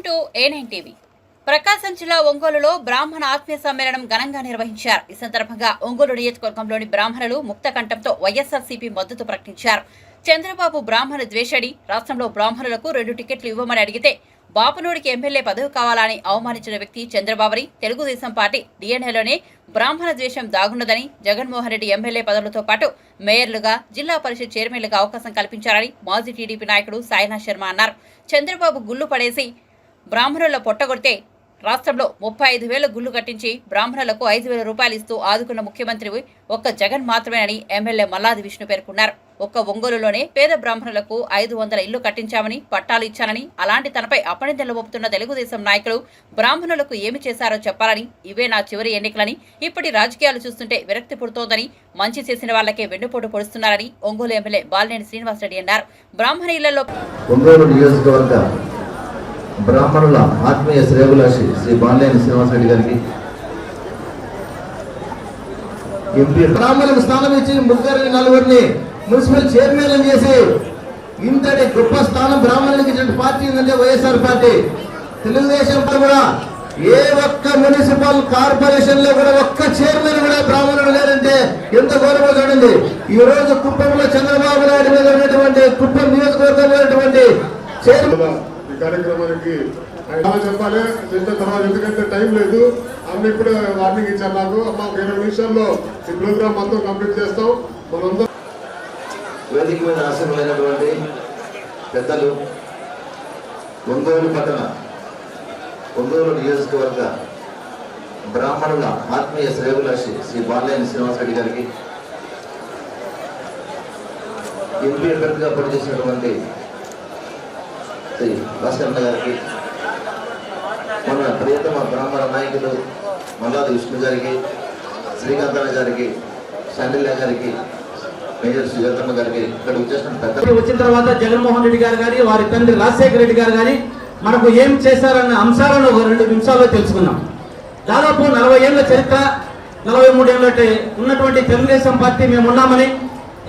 To A9 TV. ప్రకాశం జిల్లా ఒంగోలులో బ్రాహ్మణ ఆత్మీయ సమ్మేళనం ఘనంగా నిర్వహించారు. ఈ సందర్భంగా ఒంగోలు నియోజకవర్గంలోని బ్రాహ్మణులు ముక్తకంఠంతో వైఎస్ఆర్సీపీ మద్దతు ప్రకటించారు. చంద్రబాబు బ్రాహ్మణ ద్వేషడి, రాష్ట్రంలో బ్రాహ్మణులకు 2 టికెట్లు ఇవ్వమని అడిగితే బాపనూడికి ఎమ్మెల్యే పదవి కావాలని అవమానించిన వ్యక్తి చంద్రబాబుని తెలుగుదేశం పార్టీ డిఎన్ఏలోనే బ్రాహ్మణ ద్వేషం దాగున్నదని, జగన్మోహన్ రెడ్డి ఎమ్మెల్యే పదవులతో పాటు మేయర్లుగా, జిల్లా పరిషత్ చైర్మన్లుగా అవకాశం కల్పించారని మాజీ టీడీపీ నాయకుడు సాయినాథ్ శర్మ అన్నారు. చంద్రబాబు గుళ్లు పడేసి బ్రాహ్మణుల పొట్టగొడితే రాష్ట్రంలో 35,000 గుళ్లు కట్టించి బ్రాహ్మణులకు 5,000 రూపాయలు ఇస్తూ ఆదుకున్న ముఖ్యమంత్రి ఒక్క జగన్ మాత్రమేనని ఎమ్మెల్యే మల్లాది విష్ణు పేర్కొన్నారు. ఒక్క ఒంగోలులోనే పేద బ్రాహ్మణులకు 500 ఇళ్లు కట్టించామని, పట్టాలు ఇచ్చానని, అలాంటి తనపై అపనిందలు మోపుతున్న తెలుగుదేశం నాయకులు బ్రాహ్మణులకు ఏమి చేశారో చెప్పాలని, ఇవే నా చివరి ఎన్నికలని, ఇప్పటి రాజకీయాలు చూస్తుంటే విరక్తి పుడుతోందని, మంచి చేసిన వాళ్లకే వెన్నుపోటు పొడుస్తున్నారని ఒంగోలు ఎమ్మెల్యే బాలినేని శ్రీనివాసరెడ్డి అన్నారు. బ్రాహ్మణ ఇళ్లలో బ్రాహ్మణుల ఆత్మీయ శ్రేయోభిలాషి శ్రీ బాలినేని శ్రీనివాసరెడ్డి గారికి ఎంపీ బ్రాహ్మణులకు స్థానం ఇచ్చి 3-4 మున్సిపల్ చైర్మన్ చేసి ఇంతటి గొప్ప స్థానం బ్రాహ్మణులకు ఇచ్చిన పార్టీ ఏంటంటే వైఎస్ఆర్ పార్టీ. తెలుగుదేశం కూడా ఏ ఒక్క మున్సిపల్ కార్పొరేషన్ లో కూడా ఒక్క చైర్మన్ కూడా బ్రాహ్మణుడు లేదంటే ఎంత గౌరవం చూడండి. ఈ రోజు కుప్పంలో చంద్రబాబు నాయుడు మీద ఉన్నటువంటి కుప్పం నియోజకవర్గంలో ఉన్నటువంటి చైర్మన్ కార్యక్రమానికి చెప్పాలి చేసిన తర్వాత, ఎందుకంటే టైం లేదు. అన్ని ఇప్పుడు వార్నింగ్ ఇచ్చారు నాకు. మాకు 20 నిమిషాల్లో ఈ ప్రోగ్రామ్ మొత్తం కంప్లీట్ చేస్తాం. మనందరం వేదిక మీద ఆశీర్వైనటువంటి పెద్దలు, ఒంగోలు పట్టణ ఒంగోలు నియోజకవర్గ బ్రాహ్మణుల ఆత్మీయ శ్రేయోభిలాషి శ్రీ బాలినేని శ్రీనివాసరెడ్డి గారికి, ఎంపీ అభ్యర్థిగా పనిచేసినటువంటి శ్రీ భాస్కరన్న గారికి, మన ప్రియతమ బ్రాహ్మణ నాయకులు మల్లాది విష్ణు గారికి, శ్రీకాంతన్న గారికి, శాండిల్య గారికి, మేజర్ సుజాతమ్మ గారికి, ఇక్కడ వచ్చిన తర్వాత జగన్మోహన్ రెడ్డి గారు కానీ, వారి తండ్రి రాజశేఖర రెడ్డి గారు కానీ మనకు ఏం చేశారన్న అంశాలను 2 నిమిషాల్లో తెలుసుకున్నాం. దాదాపు 40 ఏళ్ల చరిత్ర, 43 ఏళ్ళ ఉన్నటువంటి తెలుగుదేశం పార్టీ మేము ఉన్నామని,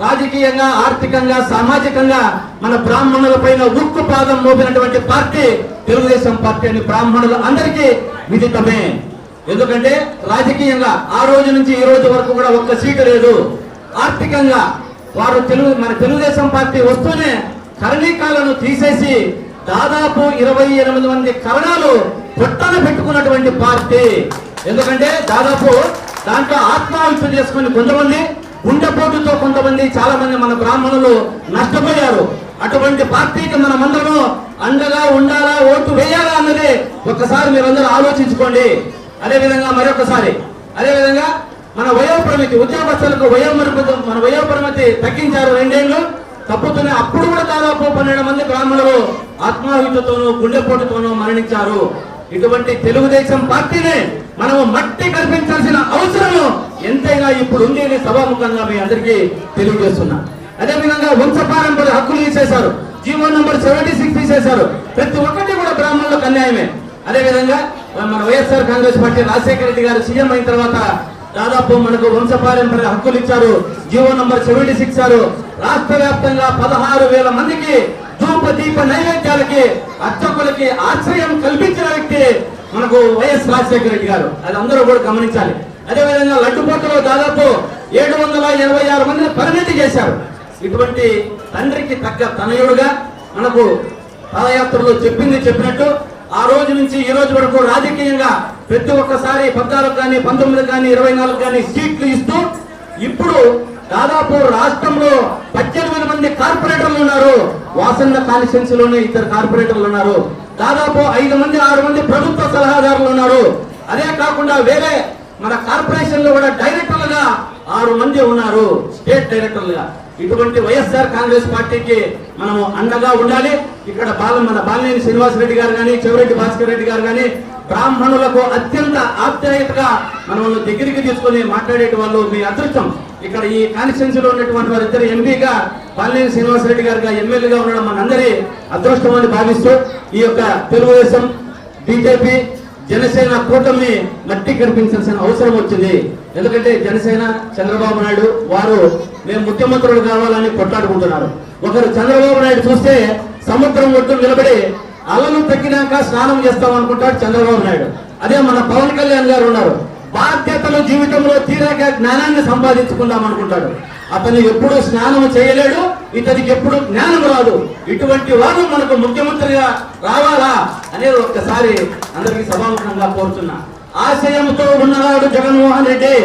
రాజకీయంగా, ఆర్థికంగా, సామాజికంగా మన బ్రాహ్మణుల పైన ఉక్కు పాదం మోపినటువంటి పార్టీ తెలుగుదేశం పార్టీ అని బ్రాహ్మణులు అందరికీ విదితమే. ఎందుకంటే రాజకీయంగా ఆ రోజు నుంచి ఈ రోజు వరకు కూడా ఒక్క సీటు లేదు. ఆర్థికంగా వారు మన తెలుగుదేశం పార్టీ వస్తూనే కరణీకాలను తీసేసి దాదాపు 28 మంది కరణాలు పొట్టన పెట్టుకున్నటువంటి పార్టీ. ఎందుకంటే దాదాపు దాంట్లో ఆత్మహత్య చేసుకుని కొంతమంది, గుండెపోటుతో కొంతమంది, చాలా మంది మన బ్రాహ్మణులు నష్టపోయారు. అటువంటి పార్టీకి మనమందరము అండగా ఉండాలా, ఓటు వేయాలా అన్నది ఒక్కసారి మీరందరూ ఆలోచించుకోండి. అదేవిధంగా మరొకసారి, అదేవిధంగా మన వయోపరిమితి, ఉద్యోగస్తులకు మన వయోపరిమితి తగ్గించారు. 2 ఏళ్ళు తప్పుతున్నాయి. అప్పుడు కూడా దాదాపు 12 మంది బ్రాహ్మణులు ఆత్మహత్యతోనూ, గుండెపోటుతోనూ మరణించారు. ఇటువంటి తెలుగుదేశం పార్టీని మనము మట్టి కల్పించాల్సిన అవసరం ఎంతైనా ఇప్పుడు ఉంది అని సభాముఖంగా మీ అందరికీ తెలియజేస్తున్నా. అదేవిధంగా వంశపారంపర్య హక్కులు తీసేశారు, జీవో నంబర్ 76 తీసేశారు. ప్రతి ఒక్కటి కూడా బ్రాహ్మణులకు అన్యాయమే. అదేవిధంగా మన వైఎస్ఆర్ కాంగ్రెస్ పార్టీ రాజశేఖర రెడ్డి గారు సీఎం అయిన తర్వాత దాదాపు మనకు వంశపారంపర్య హక్కులు ఇచ్చారు, జీవో నంబర్ 76 ఇచ్చారు. రాష్ట్ర వ్యాప్తంగా 16,000 మందికి ధూప దీప నైవేద్యాలకి, అర్చకులకి ఆశ్రయం కల్పించిన వ్యక్తి మనకు వైఎస్ రాజశేఖర రెడ్డి గారు. అది అందరూ కూడా గమనించాలి. అదేవిధంగా లడ్డుపోటులో దాదాపు 786 మందిని పరిణతి చేశారు. ఇటువంటి తండ్రికి తగ్గ తనయుడుగా మనకు పాదయాత్రలో చెప్పినట్టు ఆ రోజు నుంచి ఈ రోజు వరకు రాజకీయంగా ప్రతి ఒక్కసారి 14 కానీ, 19 కానీ, 24 కానీ సీట్లు ఇస్తూ ఇప్పుడు దాదాపు రాష్ట్రంలో 18 మంది కార్పొరేటర్లు ఉన్నారు. వాసన్న కాన్స్టిట్యున్సీలోనే 2 కార్పొరేటర్లు ఉన్నారు. దాదాపు 5 మంది 6 మంది ప్రభుత్వ సలహాదారులు ఉన్నారు. అదే కాకుండా వేరే మన కార్పొరేషన్ లో కూడా డైరెక్టర్లుగా 6 మంది ఉన్నారు, స్టేట్ డైరెక్టర్లుగా. ఇటువంటి వైఎస్ఆర్ కాంగ్రెస్ పార్టీకి మనము అండగా ఉండాలి. ఇక్కడ మన బాలినేని శ్రీనివాసరెడ్డి గారు కానీ, చెవిరెడ్డి భాస్కర్ రెడ్డి గారు కానీ బ్రాహ్మణులకు అత్యంత ఆప్యాయతగా మనల్ని దగ్గరికి తీసుకుని మాట్లాడేటి వాళ్ళు మీ అదృష్టం. ఇక్కడ ఈ కాన్స్టిట్యున్సీలో ఉన్నటువంటి వారిద్దరు ఎంపీగా, బాలినేని శ్రీనివాసరెడ్డి గారుగా ఎమ్మెల్యేగా ఉండడం మనందరి అదృష్టం అని భావిస్తూ ఈ యొక్క తెలుగుదేశం, బీజేపీ, జనసేన కూటమిని మట్టి కనిపించాల్సిన అవసరం వచ్చింది. ఎందుకంటే జనసేన, చంద్రబాబు నాయుడు వారు మేము ముఖ్యమంత్రులు కావాలని కొట్లాడుకుంటున్నారు. ఒకరు చంద్రబాబు నాయుడు చూస్తే సముద్రం ఒడ్డు నిలబడి అలలు తగ్గినాక స్నానం చేస్తాం అనుకుంటాడు చంద్రబాబు నాయుడు. అదే మన పవన్ కళ్యాణ్ గారు ఉన్నారు, బాధ్యతలు జీవితంలో తీరాక జ్ఞానాన్ని సంపాదించుకుందాం అనుకుంటాడు. అతను ఎప్పుడు స్నానం చేయలేడు, ఇతనికి ఎప్పుడు జ్ఞానం రాదు. ఇటువంటి వారు మనకు ముఖ్యమంత్రిగా రావాలా అనేది ఒక్కసారి అందరికీ సభాముఖంగా కోరుతున్నా. ఆశయంతో ఉన్నవాడు జగన్మోహన్ రెడ్డి.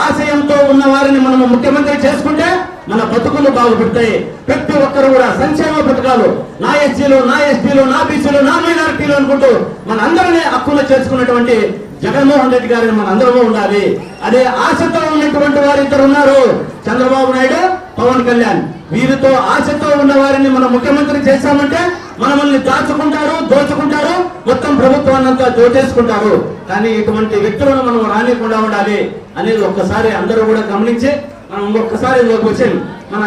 ఆశయంతో ఉన్న వారిని మనం ముఖ్యమంత్రి చేసుకుంటే మన బతుకులు బాగుపడతాయి. ప్రతి ఒక్కరు కూడా సంక్షేమ పథకాలు, నా ఎస్సీలు, నా ఎస్టీలు, నా బీసీలు, నా మైనారిటీలు అనుకుంటూ మన అందరినీ హక్కులు చేసుకున్నటువంటి జగన్మోహన్ రెడ్డి గారిని మన అందరూ ఉండాలి. అదే ఆశతో ఉన్నటువంటి వారు ఇద్దరు ఉన్నారు, చంద్రబాబు నాయుడు, పవన్ కళ్యాణ్. వీరితో ఆశతో ఉన్న వారిని మనం ముఖ్యమంత్రి చేశామంటే మనల్ని దాచుకుంటారు, దోచుకుంటారు, మొత్తం ప్రభుత్వాన్ని అంతా దోచేసుకుంటారు. కానీ ఇటువంటి వ్యక్తులను మనం రానికుండా ఉండాలి అనేది ఒక్కసారి అందరూ కూడా గమనించి మనం ఒక్కసారి క్వశ్చన్ మన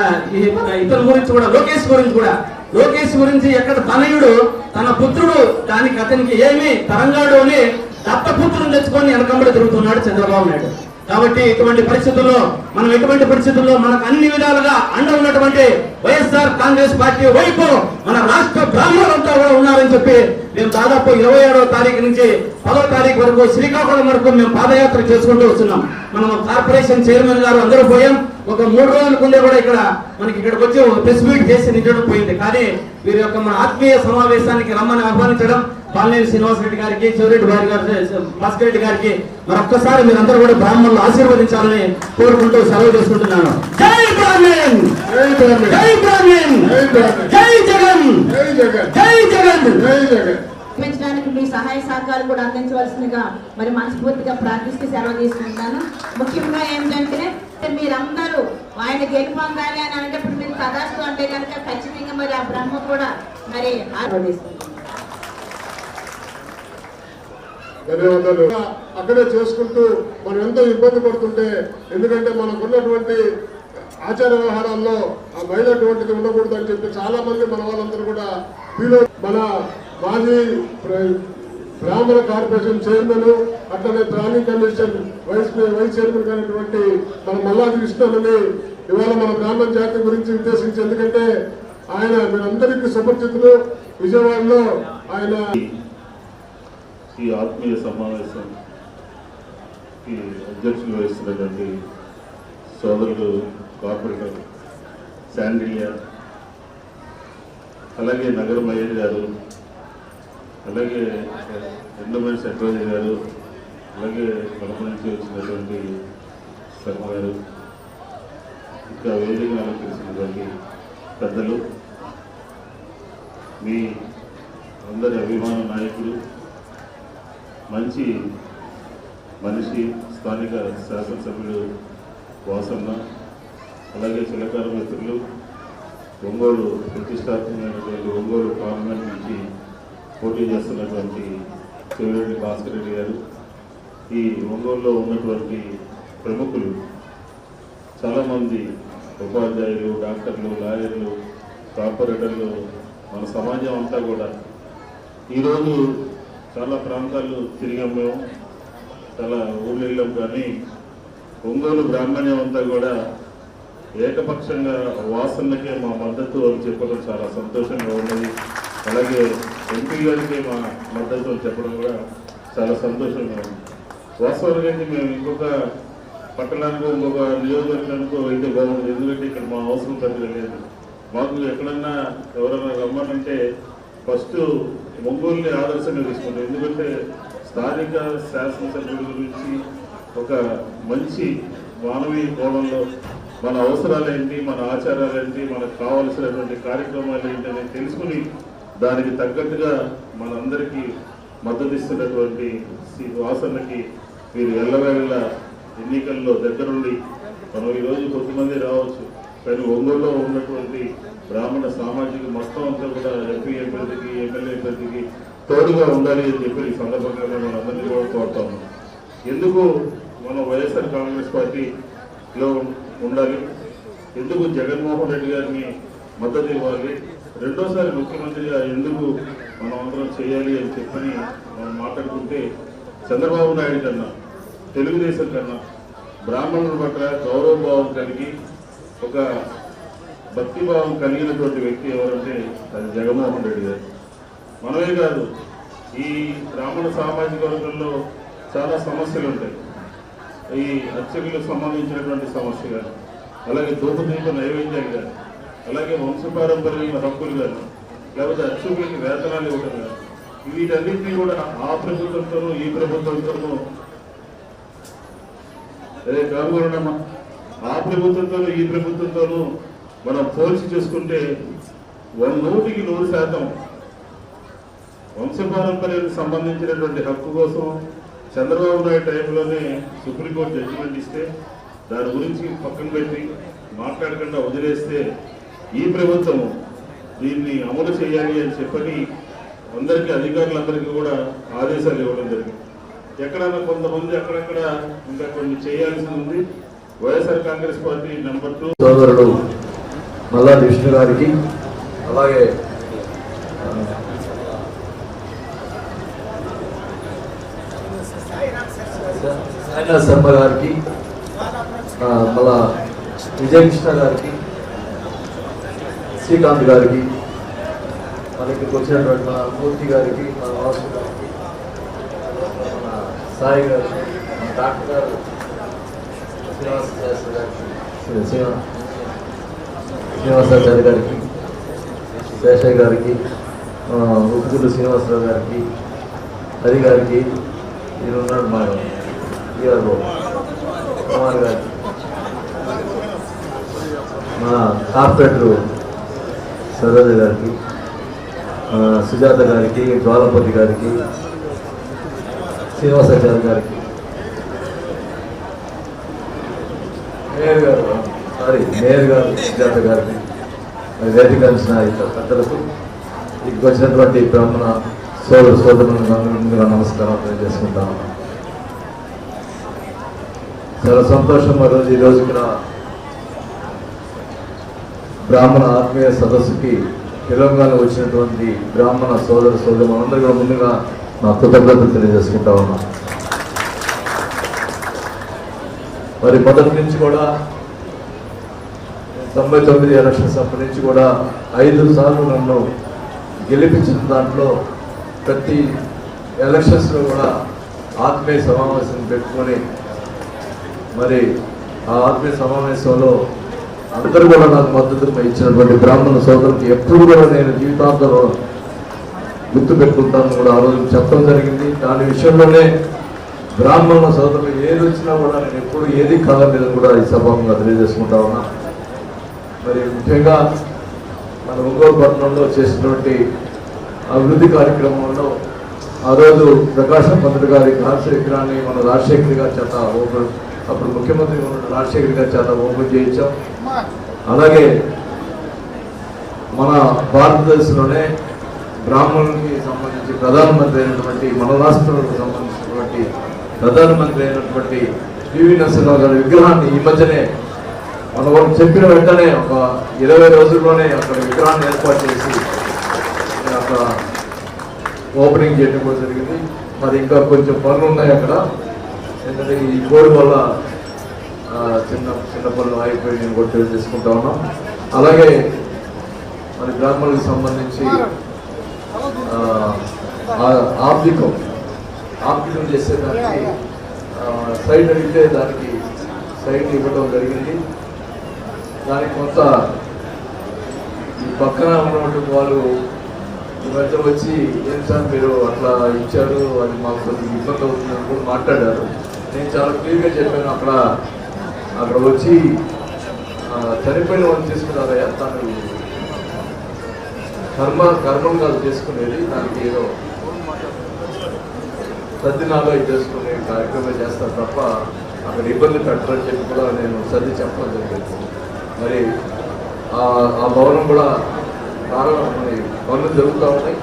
ఇతని గురించి కూడా, లోకేష్ గురించి ఎక్కడ తనయుడు తన పుత్రుడు దానికి అతనికి ఏమి తరంగాడు అని దత్తపుత్రుని తెచ్చుకొని వెనకంబడి తిరుగుతున్నాడు చంద్రబాబు నాయుడు. కాబట్టి ఎటువంటి పరిస్థితుల్లో మనకు అన్ని విధాలుగా అండ ఉన్నటువంటి వైఎస్ఆర్ కాంగ్రెస్ పార్టీ వైపు మన రాష్ట్ర బ్రాహ్మణులంతా కూడా ఉన్నారని చెప్పి మేము దాదాపు 27వ తారీఖు నుంచి 10వ తారీఖు వరకు శ్రీకాకుళం వరకు మేము పాదయాత్ర చేసుకుంటూ వస్తున్నాం. మనం కార్పొరేషన్ చైర్మన్ గారు అందరూ పోయాం. ఒక 3 రోజుల ముందే కూడా ఇక్కడికి వచ్చి ప్రెస్ మీట్ చేసి నిండడం పోయింది. కానీ వీరి యొక్క మన ఆత్మీయ సమావేశానికి రమ్మని ఆహ్వానించడం పాలనేని శ్రీనివాస్ రెడ్డి గారికి, చెవిరెడ్డి భాస్కర్ రెడ్డి గారికి మరొక్కసారి మీరందరూ కూడా బ్రాహ్మణులు ఆశీర్వదించాలని కోరుకుంటూ సెలవు చేసుకుంటున్నాను. జై బ్రాహ్మణ్, జై బ్రాహ్మణ్, జై జగన్, జై జగన్. పెంచడానికి మీ సహాయ సహకారాలు కూడా అందించవలసిందిగా మరి మనస్ఫూర్తిగా ప్రార్థిస్తూ సెలవు తీసుకుంటాను. ముఖ్యంగా ఏంటంటే మీరందరూ ఆయన గెలుపొందాలి అని అనేటప్పుడు మీరు తదాస్తు అంటే కనుక ఖచ్చితంగా మరి ఆ బ్రహ్మ కూడా మరి ఆరాధిస్తుంది. ధన్యవాదాలు. అక్కడే చేసుకుంటూ మనం ఎంతో ఇబ్బంది పడుతుంటే, ఎందుకంటే మనకున్నటువంటి ఆచార వ్యవహారాల్లో ఆ మైనటువంటిది ఉండకూడదు అని చెప్పి చాలా మంది మన వాళ్ళందరూ కూడా మన మాజీ బ్రాహ్మణ కార్పొరేషన్ చైర్మన్, అట్లనే ప్లానింగ్ కమిషన్ వైస్ చైర్మన్ అయినటువంటి మన మల్లాది కృష్ణని ఇవాళ మన బ్రాహ్మణ జాతి గురించి ఉద్దేశించి, ఎందుకంటే ఆయన మీరందరికీ సుపరిచితులు. విజయవాడలో ఆయన ఈ ఆత్మీయ సమావేశం అధ్యక్షులు వహిస్తున్నటువంటి సోదరులు కార్పొరేటర్ శాండిలియా, అలాగే నగర మేయర్ గారు, అలాగే ఎండోమెంట్ సెక్రటరీ గారు, అలాగే కడప నుంచి వచ్చినటువంటి శర్మ గారు, ఇంకా వేదిక అలంకరించినటువంటి పెద్దలు, మీ అందరి అభిమాన నాయకుడు, మంచి మనిషి, స్థానిక శాసనసభ్యుడు వాసన్న, అలాగే చిలకాల మిత్రులు, ఒంగోలు ప్రతిష్టాత్మకమైనటువంటి ఒంగోలు పార్లమెంట్ నుంచి పోటీ చేస్తున్నటువంటి చెవిరెడ్డి భాస్కర్ రెడ్డి గారు, ఈ ఒంగోలులో ఉన్నటువంటి ప్రముఖులు చాలామంది, ఉపాధ్యాయులు, డాక్టర్లు, లాయర్లు, కార్పొరేటర్లు, మన సమాజం అంతా కూడా ఈరోజు చాలా ప్రాంతాలు తిరిగాం. మేము చాలా ఊళ్ళు వెళ్ళాం. కానీ ఒంగోలు బ్రాహ్మణ్యం అంతా కూడా ఏకపక్షంగా వాసనకే మా మద్దతు అని చెప్పడం చాలా సంతోషంగా ఉన్నది. అలాగే ఎంపీ గారికి మా మద్దతు అని చెప్పడం కూడా చాలా సంతోషంగా ఉంది. వాస్తవానికి మేము ఇంకొక పట్టణానికో ఇంకొక నియోజకవర్గానికో అయితే బాగుంది, ఎందుకంటే ఇక్కడ మా అవసరం పెద్దగా లేదు. మాకు ఎక్కడన్నా ఎవరైనా రమ్మనంటే ఫస్ట్ ఒంగోలుని ఆదర్శంగా తీసుకుంటాం. ఎందుకంటే స్థానిక శాసనసభ్యుల గురించి ఒక మంచి మానవీయ కోణంలో మన అవసరాలేంటి, మన ఆచారాలేంటి, మనకు కావలసినటువంటి కార్యక్రమాలు ఏంటి అనేది తెలుసుకుని దానికి తగ్గట్టుగా మనందరికీ మద్దతు ఇస్తున్నటువంటి వాసన్నకి మీరు ఎల్లవేళ ఎన్నికల్లో దగ్గరుండి, మనం ఈరోజు కొద్దిమంది రావచ్చు, కానీ ఒంగోలులో ఉన్నటువంటి బ్రాహ్మణ సామాజిక మొత్తం అంతా కూడా ఎంపీ అభ్యర్థికి, ఎమ్మెల్యే అభ్యర్థికి తోడుగా ఉండాలి అని చెప్పి ఈ సందర్భంగా మనం అందరినీ కూడా కోరుతాము. ఎందుకు మనం వైఎస్ఆర్ కాంగ్రెస్ పార్టీలో ఉండాలి, ఎందుకు జగన్మోహన్ రెడ్డి గారిని మద్దతు ఇవ్వాలి, రెండోసారి ముఖ్యమంత్రిగా ఎందుకు మనం అందరం చేయాలి అని చెప్పని మనం మాట్లాడుకుంటే, చంద్రబాబు నాయుడు కన్నా, తెలుగుదేశం కన్నా బ్రాహ్మణుల పట్ల గౌరవభావం కలిగి ఒక భక్తిభావం కలిగినటువంటి వ్యక్తి ఎవరంటే అది జగన్మోహన్ రెడ్డి గారు. మనమే కాదు, ఈ బ్రాహ్మణ సామాజిక వర్గంలో చాలా సమస్యలు ఉంటాయి. ఈ అర్చకులకు సంబంధించినటువంటి సమస్య కానీ, అలాగే ధూపదీప నైవేద్యాలు కానీ, అలాగే వంశపారంపర్యమైన హక్కులు కానీ, లేకపోతే అర్చకులకి వేతనాలు ఇవ్వడం కానీ, వీటన్నింటినీ కూడా ఆ ప్రభుత్వంతోనూ ఈ ప్రభుత్వంతోనూ కాకుండా ఆ ప్రభుత్వంతోనూ ఈ ప్రభుత్వంతోనూ మనం పోల్చి చేసుకుంటే 100% వంశపారంపర్యానికి సంబంధించినటువంటి హక్కు కోసం చంద్రబాబు నాయుడు టైంలోనే సుప్రీంకోర్టు జడ్జిమెంట్ ఇస్తే దాని గురించి పక్కన పెట్టి మాట్లాడకుండా వదిలేస్తే ఈ ప్రభుత్వం దీన్ని అమలు చేయాలి అని చెప్పని అందరికీ అధికారులందరికీ కూడా ఆదేశాలు ఇవ్వడం జరిగింది. ఎక్కడైనా కొంతమంది అక్కడక్కడ ఇంకా కొన్ని చేయాల్సి ఉంది. వైఎస్ఆర్ కాంగ్రెస్ పార్టీ నెంబర్ 2 సోదరుడు మల్లాది విష్ణు గారికి, అలాగే సాయినాథ్ శర్మ గారికి, మళ్ళా విజయకృష్ణ గారికి, శ్రీకాంత్ గారికి, మన ఇక్కడికి వచ్చినటువంటి మన మూర్తి గారికి, మన వాసు గారికి, మన సాయి గారికి, మన డాక్టర్ గారు శ్రీనివాసాచార్య గారికి, శేషయ్య గారికి, ఉప్పుగుడ్డు శ్రీనివాసరావు గారికి, హరి గారికి, మీరు ఉన్నాడు మా కుమార్ గారికి, మన కార్పొరేటర్ సరోజ గారికి, సుజాత గారికి, జ్వాలపతి గారికి, శ్రీనివాసాచార్య గారికి, మేయర్ గారు సుజాత గారికి, వేదిక అంచిన ఇతర పెద్దలకు, ఇక్కడికి వచ్చినటువంటి బ్రాహ్మణ సోదరులకు నమస్కారం తెలియజేసుకుంటాను. చాలా సంతోషం. ఈరోజు ఇక్కడ బ్రాహ్మణ ఆత్మీయ సదస్సుకి తెలంగాణ వచ్చినటువంటి బ్రాహ్మణ సోదరులు మనందరూ కూడా ముందుగా నా కృతజ్ఞతలు తెలియజేసుకుంటా ఉన్నాం. మరి మొదటి నుంచి కూడా 99 ఎలక్షన్స్ అప్పటి నుంచి కూడా 5 సార్లు నన్ను గెలిపించిన దాంట్లో ప్రతి ఎలక్షన్స్లో కూడా ఆత్మీయ సమావేశం పెట్టుకొని మరి ఆ ఆత్మీయ సమావేశంలో అందరూ కూడా నాకు మద్దతు ఇచ్చినటువంటి బ్రాహ్మణ సోదరులకు ఎప్పుడు కూడా నేను జీవితాంతంలో గుర్తు పెట్టుకుంటాను కూడా ఆ రోజు చెప్పడం జరిగింది. దాని విషయంలోనే బ్రాహ్మణ సోదరులు ఏది వచ్చినా కూడా నేను ఎప్పుడు ఏది కాదని కూడా ఈ సభంగా తెలియజేసుకుంటా ఉన్నా. మరి ముఖ్యంగా మన ఒంగోలు పట్టణంలో చేసినటువంటి అభివృద్ధి కార్యక్రమంలో ఆ రోజు ప్రకాశం పంతులు గారి కాంస్య విగ్రహాన్ని మన రాజశేఖర్ గారి చేత ఓపెన్, అప్పుడు ముఖ్యమంత్రి ఉన్న రాజశేఖర్ గారి చేత ఓపెన్ చేయించాం. అలాగే మన భారతదేశంలోనే బ్రాహ్మణులకి సంబంధించి ప్రధానమంత్రి అయినటువంటి మన రాష్ట్రాలకు సంబంధించినటువంటి ప్రధానమంత్రి అయినటువంటి పివి నరసింహరావు గారి విగ్రహాన్ని ఈ మధ్యనే మనం చెప్పిన వెంటనే ఒక 20 రోజుల్లోనే అక్కడ విగ్రహాన్ని ఏర్పాటు చేసి అక్కడ ఓపెనింగ్ చేయడం కూడా జరిగింది. మరి ఇంకా కొంచెం పనులు ఉన్నాయి అక్కడ, ఎందుకంటే ఈ కోడి వల్ల చిన్న పనులు ఆగిపోయి నేను కూడా తెలియజేసుకుంటా ఉన్నాం. అలాగే మరి బ్రాహ్మణులకు సంబంధించి ఆర్థికం చేసేదానికి సైట్ అడిగితే దానికి సైట్ ఇవ్వడం జరిగింది. దానికి కొంత ఈ పక్కన ఉన్నటువంటి వాళ్ళు ఈ మధ్య వచ్చి ఏం సార్ మీరు అట్లా ఇచ్చారు, అది మాకు కొంచెం ఇబ్బంది అవుతుందని కూడా మాట్లాడారు. నేను చాలా క్లియర్గా చెప్పాను, అక్కడ వచ్చి చనిపోయిన వాళ్ళు తీసుకున్నారయ్యా, తను కర్మం కాదు చేసుకునేది, దానికి ఏదో సర్దినాలో చేసుకునే కార్యక్రమం చేస్తారు తప్ప అక్కడ ఇబ్బంది పెట్టరని చెప్పి కూడా నేను సర్ది చెప్పడం జరిగింది. మరి ఆ భవనం కూడా మరి పనులు జరుగుతూ ఉన్నాయి,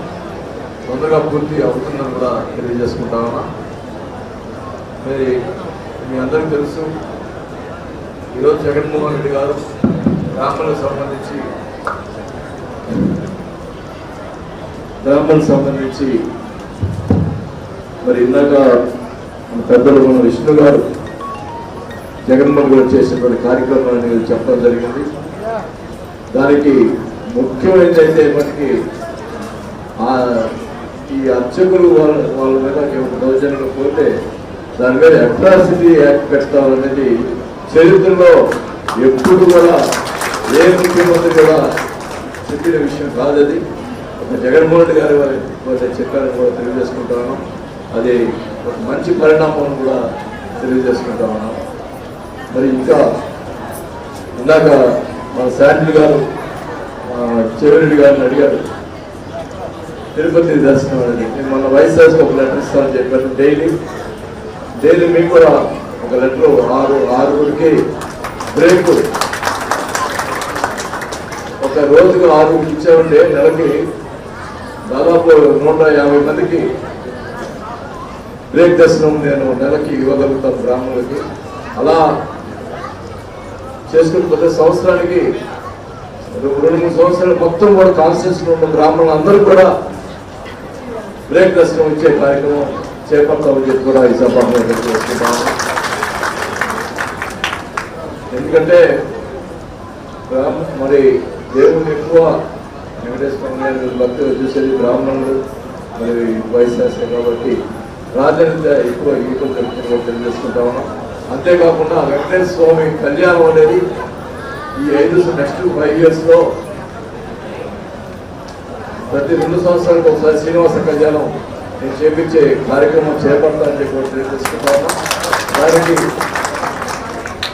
తొందరగా పూర్తి అవుతుందని కూడా తెలియజేసుకుంటా ఉన్నా. మరి మీ అందరికీ తెలుసు, ఈరోజు జగన్మోహన్ రెడ్డి గారు బ్రాహ్మణులకు సంబంధించి మరి ఇందాక పెద్దలు మన విష్ణు గారు జగన్మోహన్ గారు చేసినటువంటి కార్యక్రమాన్ని చెప్పడం జరిగింది. దానికి ముఖ్యమైనది అయితే మనకి ఈ అర్చకులు వాళ్ళ మీద దౌర్జన్యం పోతే దాని మీద అట్రాసిటీ యాక్ట్ పెడతామనేది చరిత్రలో ఎప్పుడు కూడా ఏ ముఖ్యమంత్రి కూడా చెప్పిన విషయం కాదు. అది ఒక జగన్మోహన్ రెడ్డి గారి వారి చెప్పారని కూడా తెలియజేసుకుంటా అది ఒక మంచి పరిణామం కూడా తెలియజేసుకుంటా ఉన్నాం. మరి ఇంకా ఇందాక మన శాండిల్ గారు చెవిరెడ్డి గారిని అడిగారు తిరుపతి దర్శనం అనేది. నేను మన వైస్ ఛాన్సలర్కి ఒక లెటర్ ఇస్తానని చెప్పాను. డైలీ మీకు కూడా ఒక లెటర్ ఆరుగురికి బ్రేక్ ఒక రోజుకు 6 ఇచ్చామంటే నెలకి దాదాపు 150 మందికి బ్రేక్ దర్శనం నేను నెలకి ఇవ్వగలుగుతాను బ్రాహ్మణులకి. అలా చేసుకుని ప్రతి సంవత్సరానికి 2-3 సంవత్సరాలు మొత్తం కూడా కాన్స్టిట్యూన్సీలో ఉన్న బ్రాహ్మణులు అందరూ కూడా బ్రేక్ దర్శనం ఇచ్చే కార్యక్రమం చేపడతామని చెప్పి కూడా ఈ సభలో చేసుకుంటాము. ఎందుకంటే మరి దేవుని ఎక్కువ వెంకటేశ్వర భక్తులు చూసేది బ్రాహ్మణులు మరి వైశాస్త్రం కాబట్టి ప్రాధాన్యత ఎక్కువ తెలియజేసుకుంటా ఉన్నాం. అంతేకాకుండా వెంకటేశ్వర స్వామి కళ్యాణం అనేది ఈ నెక్స్ట్ 5 yearsలో ప్రతి 2 సంవత్సరాలకు ఒకసారి శ్రీనివాస కళ్యాణం నేను చేపించే కార్యక్రమం చేపడతానని చెప్పి తెలియజేసుకుంటా ఉన్నాం. దానికి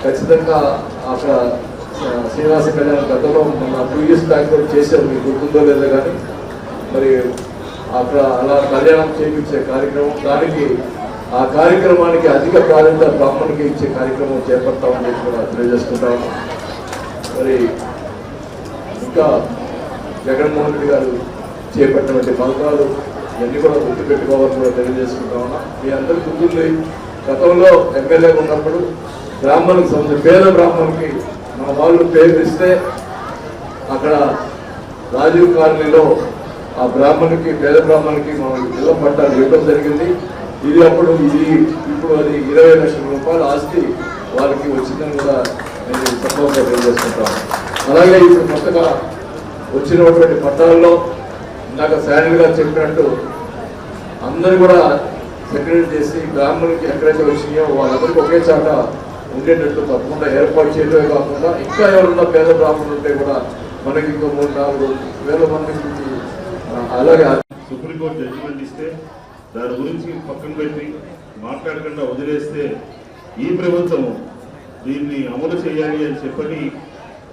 ఖచ్చితంగా అక్కడ శ్రీనివాస కళ్యాణం గతంలో మన 2 years బ్యాక్ చేసాం, మీకు గుర్తుందో లేదో కానీ మరి అక్కడ అలా కళ్యాణం చేయించే కార్యక్రమం దానికి ఆ కార్యక్రమానికి అధిక ప్రాధాన్యత బ్రాహ్మణునికి ఇచ్చే కార్యక్రమం చేపడతామని చెప్పి కూడా తెలియజేసుకుంటాము. మరి ఇంకా జగన్మోహన్ రెడ్డి గారు చేపట్టినటువంటి పథకాలు ఇవన్నీ కూడా గుర్తుపెట్టుకోవాలని కూడా తెలియజేసుకుంటామన్నా. మీ అందరికీ గుర్తుంది, గతంలో ఎమ్మెల్యేగా ఉన్నప్పుడు బ్రాహ్మణులకు సంబంధించి పేద బ్రాహ్మణునికి మన వాళ్ళు పేరు ఇస్తే అక్కడ రాజీవ్ కాలనీలో ఆ బ్రాహ్మణునికి పేద బ్రాహ్మణునికి మనం ఇళ్ల పట్టాలు ఇవ్వడం జరిగింది. ఇప్పుడు అది 20 లక్షల రూపాయల ఆస్తి వాళ్ళకి వచ్చిందని కూడా నేను సంతోషంగా తెలియజేసుకుంటాను. అలాగే ఇప్పుడు కొత్తగా వచ్చినటువంటి పట్టాలలో ఇందాక శాండిల్ గారు చెప్పినట్టు అందరూ కూడా సెక్రటరీ చేసి బ్రాహ్మణులకి ఎక్కడైతే వచ్చినాయో వాళ్ళందరికీ ఒకే చాట ఉండేటట్టు తప్పకుండా ఏర్పాటు చేయడమే కాకుండా ఇంకా ఎవరున్నా పేద బ్రాహ్మణులు ఉంటే కూడా మనకి ఇంకో 3-4 వేల మందికి అలాగే సుప్రీంకోర్టు జడ్జిమెంట్ ఇస్తే దాని గురించి పక్కన పెట్టి మాట్లాడకుండా వదిలేస్తే ఈ ప్రభుత్వం దీన్ని అమలు చేయాలి అని చెప్పని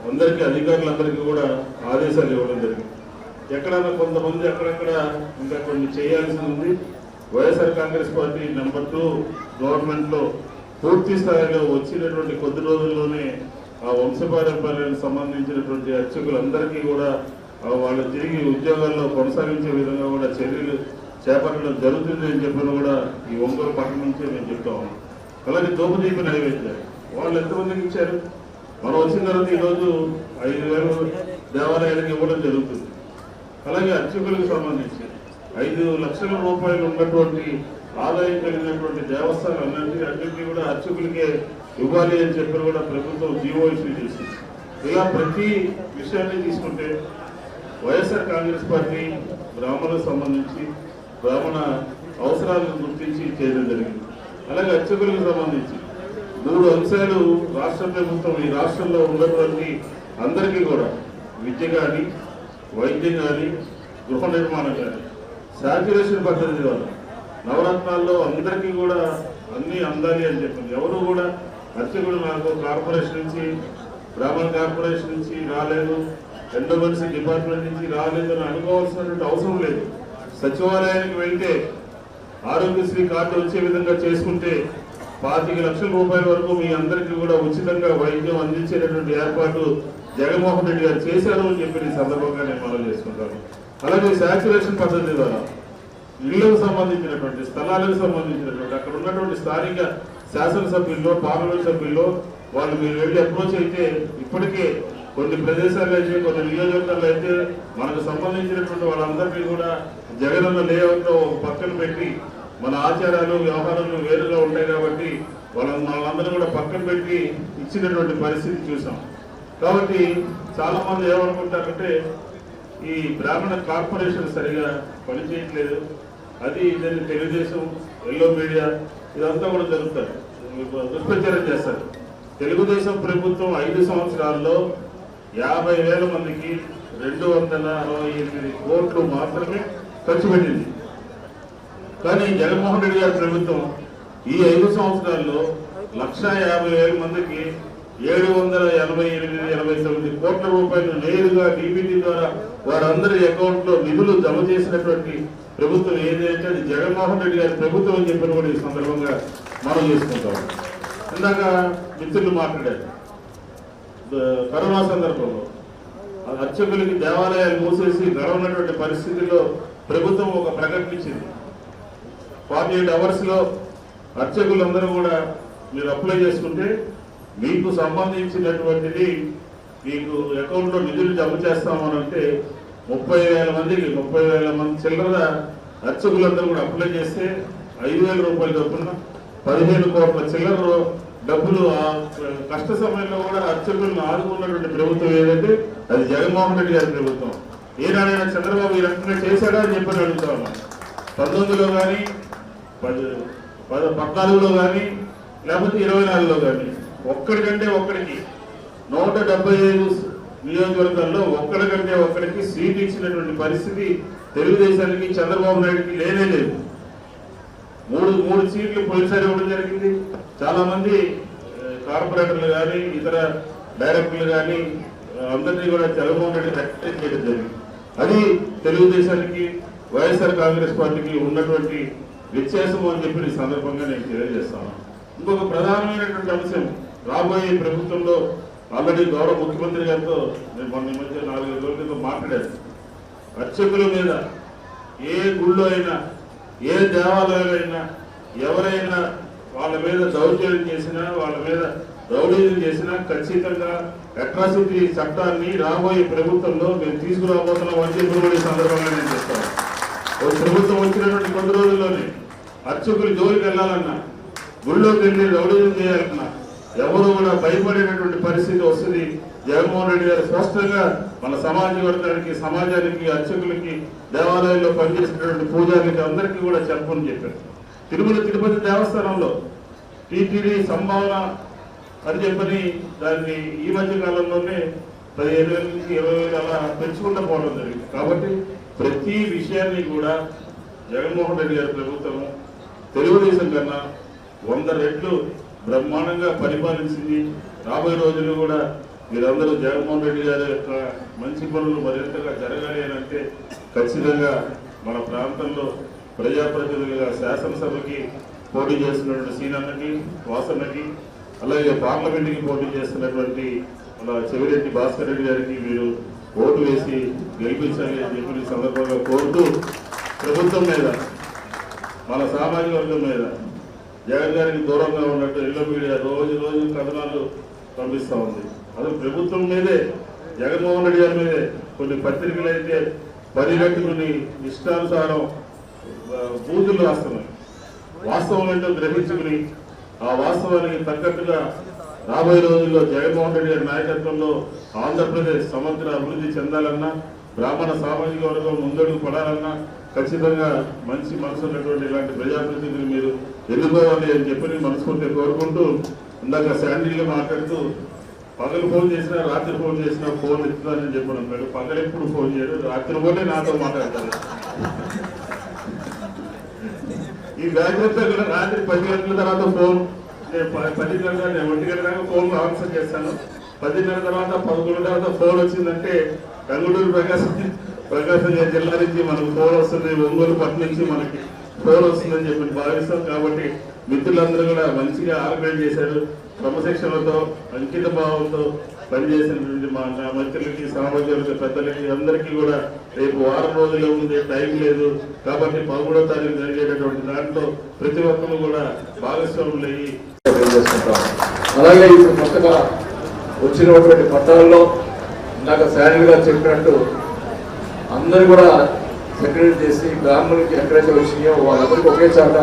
అందరికీ అధికారులందరికీ కూడా ఆదేశాలు ఇవ్వడం జరిగింది. ఎక్కడన్నా కొంతమంది అక్కడక్కడ ఇంకా కొన్ని చేయాల్సి ఉంది. వైఎస్ఆర్ కాంగ్రెస్ పార్టీ నెంబర్ 2 గవర్నమెంట్లో పూర్తి స్థాయిలో వచ్చినటువంటి కొద్ది రోజుల్లోనే ఆ వంశపారంపర్యానికి సంబంధించినటువంటి అర్చకులందరికీ కూడా వాళ్ళు తిరిగి ఉద్యోగాల్లో కొనసాగించే విధంగా కూడా చర్యలు చేపట్టడం జరుగుతుంది అని చెప్పిన కూడా ఈ ఒంగోలు పట్టణం నుంచే మేము చెప్తా ఉన్నాం. అలాగే దోపదీప నైవేద్యాలు వాళ్ళు ఎంతమందికి ఇచ్చారు? మనం వచ్చిన తర్వాత ఈరోజు 5,000 దేవాలయాలకు ఇవ్వడం జరుగుతుంది. అలాగే అర్చకులకు సంబంధించి 5 లక్షల రూపాయలు ఉన్నటువంటి ఆదాయం కలిగినటువంటి దేవస్థానాలన్నింటినీ కూడా అర్చకులకే ఇవ్వాలి అని చెప్పి కూడా ప్రభుత్వం జీవో ఇష్యూ చేసింది. ఇలా ప్రతి విషయాన్ని తీసుకుంటే వైఎస్ఆర్ కాంగ్రెస్ పార్టీ బ్రాహ్మణులకు సంబంధించి బ్రాహ్మణ అవసరాలను గుర్తించి చేయడం జరిగింది. అలాగే అర్చకులకు సంబంధించి 3 అంశాలు రాష్ట్ర ప్రభుత్వం ఈ రాష్ట్రంలో ఉన్నటువంటి అందరికీ కూడా విద్య కానీ, వైద్యం కానీ, గృహ నిర్మాణం కానీ శాచ్యురేషన్ పద్ధతి ద్వారా నవరత్నాల్లో అందరికీ కూడా అన్నీ అందాలి అని చెప్పింది. ఎవరు కూడా అర్చకుడు నాకు కార్పొరేషన్ నుంచి, బ్రాహ్మణ కార్పొరేషన్ నుంచి రాలేదు, ఎండోమెన్సీ డిపార్ట్మెంట్ నుంచి రాలేదు అని అనుకోవాల్సినటువంటి అవసరం లేదు. సచివాలయానికి వెళ్తే ఆరోగ్యశ్రీ కార్డు వచ్చే విధంగా చేసుకుంటే 25 లక్షల రూపాయల వరకు మీ అందరికీ కూడా ఉచితంగా వైద్యం అందించేటటువంటి ఏర్పాటు జగన్మోహన్ రెడ్డి గారు చేశారు అని చెప్పి ఈ సందర్భంగా నేను మనం చేసుకుంటాను. అలాగే శాచ్యురేషన్ పద్ధతి ద్వారా ఇళ్లకు సంబంధించినటువంటి, స్థలాలకు సంబంధించినటువంటి అక్కడ ఉన్నటువంటి స్థానిక శాసనసభ్యుల్లో, పార్లమెంట్ సభ్యుల్లో వాళ్ళు మీరు వెళ్ళి అప్రోచ్ అయితే ఇప్పటికే కొన్ని ప్రదేశాల్లో అయితే, కొన్ని నియోజకవర్గాల్లో అయితే మనకు సంబంధించినటువంటి వాళ్ళందరినీ కూడా జగనన్న లేఅవుట్లో పక్కన పెట్టి మన ఆచారాలు, వ్యవహారాలు వేరుగా ఉంటాయి కాబట్టి వాళ్ళందరూ కూడా పక్కన పెట్టి ఇచ్చినటువంటి పరిస్థితి చూసాం. కాబట్టి చాలా మంది ఏమనుకుంటారంటే ఈ బ్రాహ్మణ కార్పొరేషన్ సరిగా పనిచేయట్లేదు, అది ఇదని తెలుగుదేశం ఎల్లో మీడియా ఇదంతా కూడా జరుగుతారు, దుష్ప్రచారం చేస్తారు. తెలుగుదేశం ప్రభుత్వం 5 సంవత్సరాల్లో 50,000 మందికి 268 కోట్లు మాత్రమే ఖర్చు పెట్టింది. కానీ జగన్మోహన్ రెడ్డి గారి ప్రభుత్వం ఈ 5 సంవత్సరాల్లో 1,50,000 మందికి 789 కోట్ల రూపాయలు నేరుగా డీబీటీ ద్వారా వారందరి అకౌంట్ లో నిధులు జమ చేసినటువంటి ప్రభుత్వం ఏదైతే అది జగన్మోహన్ రెడ్డి గారి ప్రభుత్వం అని చెప్పిన కూడా ఈ సందర్భంగా మనం చేసుకుంటాం. ఇందాక మిత్రులు మాట్లాడారు, కరోనా సందర్భంలో అర్చకులకి దేవాలయాలు మూసేసి గడవనటువంటి పరిస్థితుల్లో ప్రభుత్వం ఒక ప్రకటన ఇచ్చింది. 48 hours లో అర్చకులందరూ కూడా మీరు అప్లై చేసుకుంటే మీకు సంబంధించినటువంటిది మీకు అకౌంట్లో నిధులు జమ చేస్తామని అంటే 30,000 మందికి 30,000 మంది చిల్లర అర్చకులందరూ కూడా అప్లై చేస్తే 5,000 రూపాయల డబ్బున 15 కోట్ల చిల్లర డబ్బులు ఆ కష్ట సమయంలో కూడా అర్చకులను ఆదుకున్నటువంటి ప్రభుత్వం ఏదంటే అది జగన్మోహన్ రెడ్డి గారి ప్రభుత్వం. ఏనాడైనా చంద్రబాబు ఈ రకంగా చేశాడా అని చెప్పని అడుగుతా ఉన్నాం. 19లో కానీ 14లో కానీ లేకపోతే 24లో కానీ ఒక్కడికంటే ఒక్కడికి 175 నియోజకవర్గాల్లో ఒక్కడికంటే ఒక్కడికి సీట్ ఇచ్చినటువంటి పరిస్థితి తెలుగుదేశానికి చంద్రబాబు నాయుడికి లేనే లేదు. మూడు సీట్లు పోయినసారి ఇవ్వడం జరిగింది. చాలా మంది కార్పొరేటర్లు కానీ ఇతర డైరెక్టర్లు కానీ అందరినీ కూడా జగన్మోహన్ రెడ్డి రికగ్నైజ్ చేయడం జరిగింది. అది తెలుగుదేశానికి వైఎస్ఆర్ కాంగ్రెస్ పార్టీకి ఉన్నటువంటి వ్యత్యాసం అని చెప్పి ఈ సందర్భంగా నేను తెలియజేస్తాను. ఇంకొక ప్రధానమైనటువంటి అంశం, రాబోయే ప్రభుత్వంలో ఆల్రెడీ గౌరవ ముఖ్యమంత్రి గారితో నేను మొన్న మధ్య 4-5 రోజుల క్రితం మాట్లాడాను. అర్చకుల మీద ఏ గుళ్ళో అయినా ఏ దేవాలయాలు అయినా ఎవరైనా వాళ్ళ మీద దౌర్జన్యం చేసినా వాళ్ళ మీద రౌడీజం చేసినా ఖచ్చితంగా అట్రాసిటీ చట్టాన్ని రాబోయే ప్రభుత్వంలో మేము తీసుకురాబోతున్నాం అని చెప్పి కూడా ఈ సందర్భంగా నేను చెప్తాను. ఒక ప్రభుత్వం వచ్చినటువంటి కొన్ని రోజుల్లోనే అర్చకులు జోలికి వెళ్ళాలన్నా గుళ్ళోకి వెళ్ళి రౌడీజం చేయాలన్నా ఎవరు కూడా భయపడేటటువంటి పరిస్థితి వస్తుంది. జగన్మోహన్ రెడ్డి గారు స్పష్టంగా మన సమాజ వర్గానికి సమాజానికి అర్చకులకి దేవాలయాల్లో పనిచేసినటువంటి పూజారులకి అందరికీ కూడా చెప్పని చెప్పారు. తిరుపతి దేవస్థానంలో టీటీడీ సంభావన అని చెప్పని దాన్ని ఈ మధ్య కాలంలోనే 15,000 నుంచి 20,000 అలా పెంచుకుంటూ పోవడం జరిగింది. కాబట్టి ప్రతి విషయాన్ని కూడా జగన్మోహన్ రెడ్డి గారి ప్రభుత్వం తెలుగుదేశం కన్నా 100 రెట్లు బ్రహ్మాండంగా పరిపాలించింది. రాబోయే రోజులు కూడా మీరందరూ జగన్మోహన్ రెడ్డి గారి యొక్క మంచి పనులు మరింతగా జరగాలి అని అంటే ఖచ్చితంగా మన ప్రాంతంలో ప్రజాప్రతినిధులుగా శాసనసభకి పోటీ చేస్తున్నటువంటి సీనన్నకి వాసన్నకి అలాగే పార్లమెంట్కి పోటీ చేస్తున్నటువంటి మన చెవిరెడ్డి భాస్కర్ రెడ్డి గారికి మీరు ఓటు వేసి గెలిపించాలి అని చెప్పి ఈ సందర్భంగా కోరుతూ ప్రభుత్వం మీద మన సామాజిక వర్గం మీద జగన్ గారికి దూరంగా ఉన్నట్టు ఎల్లో మీడియా రోజు కథనాలు పంపిస్తూ ఉంది. అసలు ప్రభుత్వం మీదే జగన్మోహన్ రెడ్డి గారి మీదే కొన్ని పత్రికలు అయితే పరిగెట్టుకుని ఇష్టానుసారం బూతులు రాస్తున్నాయి. వాస్తవం ఏంటో గ్రహించుకుని ఆ వాస్తవానికి తగ్గట్టుగా రాబోయే రోజుల్లో జగన్మోహన్ రెడ్డి గారి నాయకత్వంలో ఆంధ్రప్రదేశ్ సమగ్ర అభివృద్ధి చెందాలన్నా బ్రాహ్మణ సామాజిక వర్గం ముందడుగు పడాలన్నా ఖచ్చితంగా మంచి మనసు ఉన్నటువంటి ఇలాంటి ప్రజాప్రతినిధులు మీరు ఎన్నుకోవాలి అని చెప్పి మనస్ఫూర్తిగా కోరుకుంటూ, ఇందాక శాండీగా మాట్లాడుతూ పగలు ఫోన్ చేసినా రాత్రి ఫోన్ చేసినా ఫోన్ ఎత్తుతానని చెప్పి అన్నాడు. పగలు ఎప్పుడు ఫోన్ చేయడు, రాత్రి పూటే నాతో మాట్లాడతారు. ఈ జాగ్రత్త కూడా రాత్రి 10 గంటల తర్వాత ఫోన్, నేను 10 గంటల 1 గంట దాకా ఫోన్ ఆన్సర్ చేస్తాను. 10:30 తర్వాత 11 తర్వాత ఫోన్ వచ్చిందంటే గంగుటూరు ప్రకాశం జిల్లా నుంచి మనకు ఫోన్ వస్తుంది, ఒంగోలు పట్టు నుంచి మనకి ఫోన్ వస్తుందని చెప్పి భావిస్తాం. కాబట్టి మిత్రులందరూ కూడా మంచిగా ఆర్గనైజ్ చేశారు. క్రమశిక్షణతో అంకిత భావంతో పనిచేసినటువంటి మా మంత్రులకి సామాజిక పెద్దలకి అందరికీ కూడా రేపు వారం రోజుల్లో ఉంది, టైం లేదు. కాబట్టి 11వ తారీఖు జరిగేటటువంటి దాంట్లో ప్రతి ఒక్కరు కూడా భాగస్వాములు అయ్యి చేసుకుంటాం. అలాగే ఇప్పుడు కొత్తగా వచ్చినటువంటి పట్టాలలో ఇందాక శారీగా చెప్పినట్టు అందరూ కూడా సెక్రటరీ చేసి బ్రాహ్మణులకి ఎక్కడైతే వచ్చినాయో వాళ్ళందరికీ ఒకే చాట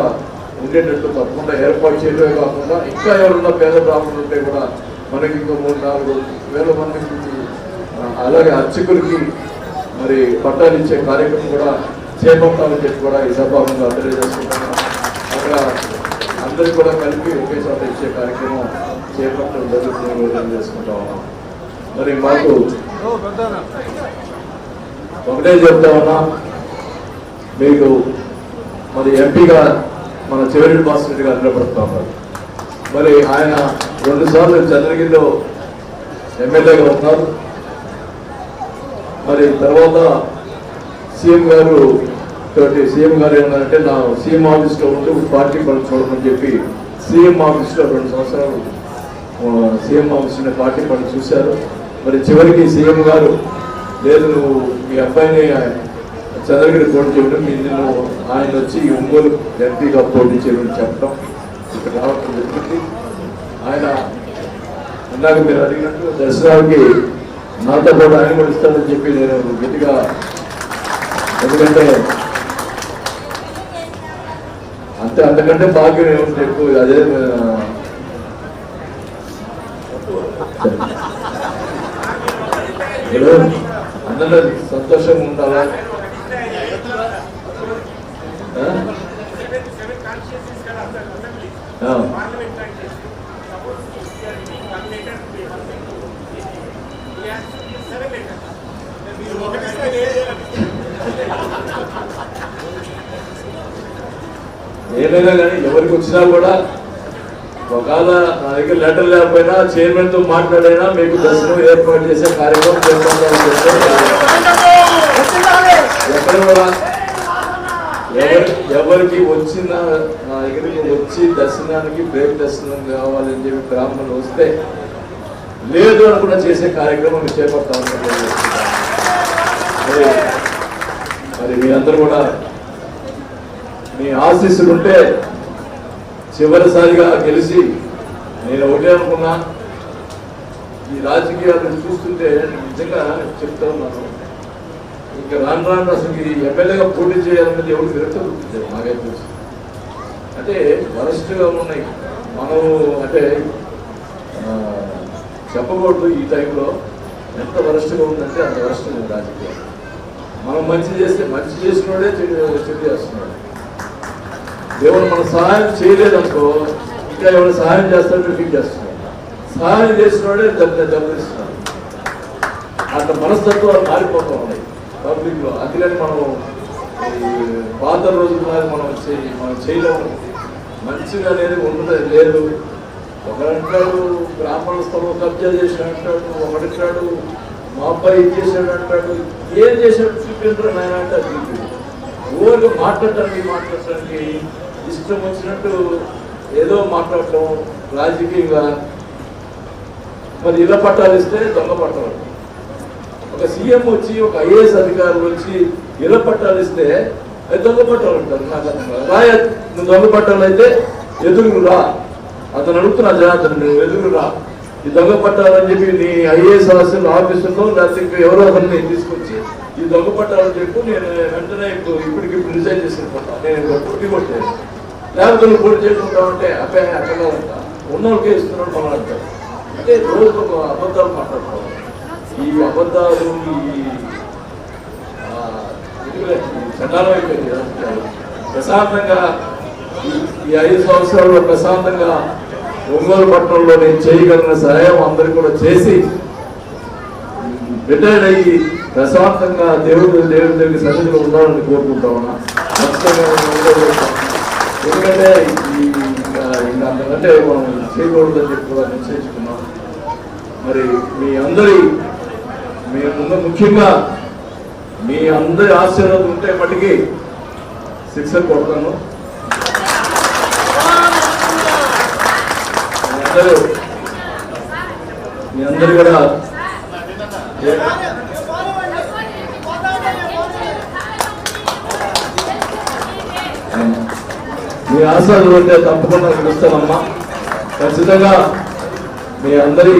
ఉండేటట్టు తప్పకుండా ఏర్పాటు చేయడమే కాకుండా ఇంకా ఎవరున్నా పేద బ్రాహ్మణులు ఉంటే కూడా మనకి ఇంకో 3-4 వేల మందికి అలాగే అర్చకులకి మరి పట్టాలు ఇచ్చే కార్యక్రమం కూడా చేపట్టాలని చెప్పి కూడా ఈ సభాముగా తెలియజేసుకుంటున్నాం. అక్కడ అందరికీ కూడా కలిపి ఒకే చోట ఇచ్చే కార్యక్రమం చేపట్టడం జరుగుతుందని తెలియజేసుకుంటా ఉన్నాం. మరి మాకు ఒకటే చెప్తా ఉన్నా, మీకు మరి ఎంపీగా మన చెవిరెడ్డి భాస్కర్ రెడ్డి గారు నిలబడుతూ ఉన్నారు. మరి ఆయన 2 సార్లు చంద్రగిరిలో ఎమ్మెల్యేగా ఉన్నారు. మరి తర్వాత సీఎం గారు ఏమన్నారంటే నా సీఎం ఆఫీస్లో ఉంటూ పార్టీ పనులు చూడమని చెప్పి సీఎం ఆఫీస్లో 2 సంవత్సరాలు సీఎం ఆఫీస్లో పార్టీ పనులు చూశారు. మరి చివరికి సీఎం గారు లేదు నువ్వు మీ అబ్బాయిని చంద్రగిరి పోటీ చేయడం, నిన్ను ఆయన వచ్చి ఒంగోలు ఎంపీగా పోటీ చేయమని చెప్పడం ఇక్కడ రావడం జరిగింది. ఆయన ఇందాక మీరు అడిగినట్టు దసరాకి నాతో పాటు ఆయన కూడా ఇస్తానని చెప్పి నేను గట్టిగా, ఎందుకంటే అంతకంటే భాగ్యం ఏముంది ఎక్కువ. అదే అందరూ సంతోషంగా ఉండాలా. ఏదైనా కానీ ఎవరికి వచ్చినా కూడా ఒకవేళ నా దగ్గర లెటర్ లేకపోయినా చైర్మన్ తో మాట్లాడైనా మీకు దర్శనం ఏర్పాటు చేసే కార్యక్రమం ఎక్కడ కూడా ఎవరికి వచ్చిన నా దగ్గరికి వచ్చి దర్శనానికి బ్రేక్ దర్శనం కావాలని చెప్పి బ్రాహ్మణులు వస్తే లేదు అనుకున్నా చేసే కార్యక్రమం చేపడతా ఉంటాం. మరి మీ అందరూ కూడా మీ ఆశీస్సులుంటే చివరిసారిగా గెలిచి నేను ఒకటే అనుకున్నా, ఈ రాజకీయాలను చూస్తుంటే నిజంగా చెప్తా ఉన్నాను, ఇంకా రాను అసలు ఈ ఎమ్మెల్యేగా పోటీ చేయాలన్నది ఎవరు విరక్తి పుట్టింది నాకైతే తెలుసు. అంటే వరస్ట్గా ఉన్నాయి. మనం అంటే చెప్పకూడదు ఈ టైంలో ఎంత వరస్ట్గా ఉందంటే అంత వరస్ట్ ఉంది రాజకీయాలు. మనం మంచి చేస్తే మంచి చేసినోడే చెడు చేస్తున్నాడు. దేవుడు మనం సహాయం చేయలేదనుకో ఇంకా ఎవరు సహాయం చేస్తాడో ఫీల్ చేస్తున్నాడు. సహాయం చేసినోడే దెబ్బతిస్తున్నాడు. అట్లా మనస్తత్వాలు మారిపోతూ ఉన్నాయి పబ్లిక్లో. అందుకని మనం పాత రోజుల్లో మనం చేయలేము. మంచిగా అనేది ఉండదు లేదు. ఒకడంటాడు బ్రాహ్మణ స్థలం కబ్జా చేసాడు అంటాడు, ఒకడంటాడు మా అబ్బాయి ఇది చేశాడు అంటాడు. ఏం చేశాడు చూపించారు నాయన అంటే అది ఊరికి మాట్లాడటానికి ఇష్టం వచ్చినట్టు ఏదో మాట్లాడటం రాజకీయంగా. మరి ఇళ్ళ పట్టాలు ఇస్తే దొంగ పట్టాలు. ఒక సీఎం వచ్చి ఒక ఐఏఎస్ అధికారులు వచ్చి ఇళ్ళ పట్టాలు ఇస్తే అది దొంగ పట్టాలు అంటారు. నాకు అర్థం కాదు. రాయ నువ్వు దొంగ పట్టాలు అయితే ఎదురు రా, అతను అడుగుతున్నా జనార్దన్ నువ్వు ఎదురు రా, ఈ దొంగ పట్టాలని చెప్పి నీ ఐఏఎస్ ఆఫీసులో లేకపోతే ఎవరో ఒకరిని తీసుకొచ్చి ఈ దొంగ పట్టాలని చెప్పి నేను వెంటనే ఇప్పటికిప్పుడు రిజైన్ చేసుకుంటాను, నేను పోటీ కొట్టాను. లేకపోతే నువ్వు పోటీ చేసుకుంటామంటే అబ్బాయి అక్కడ ఉంటా ఉన్నోళ్ళకే ఇస్తున్నాడు మనం అంటారు. అంటే రోజు ఒక అబద్ధాలు మాట్లాడతాం. ఈ అబద్ధాలు చండాలం అయిపోయింది. ప్రశాంతంగా ఈ 5 సంవత్సరాల్లో ప్రశాంతంగా ఒంగోలు పట్టణంలో నేను చేయగలిగిన సహాయం అందరికీ కూడా చేసి రిటైర్డ్ అయ్యి ప్రశాంతంగా దేవుడి దగ్గర సన్నిధిలో ఉండాలని కోరుకుంటా ఉన్నా. ఎందుకంటే అంతకంటే మనం చేయకూడదని చెప్పి కూడా నిశ్చయించుకున్నాం. మరి మీ ముందు ముఖ్యంగా మీ అందరి ఆశీర్వాదం ఉంటే మటుకి 6 కొడతాను. మీ అందరూ కూడా మీ ఆశలు ఉంటే తప్పకుండా పిలుస్తానమ్మా. ఖచ్చితంగా మీ అందరి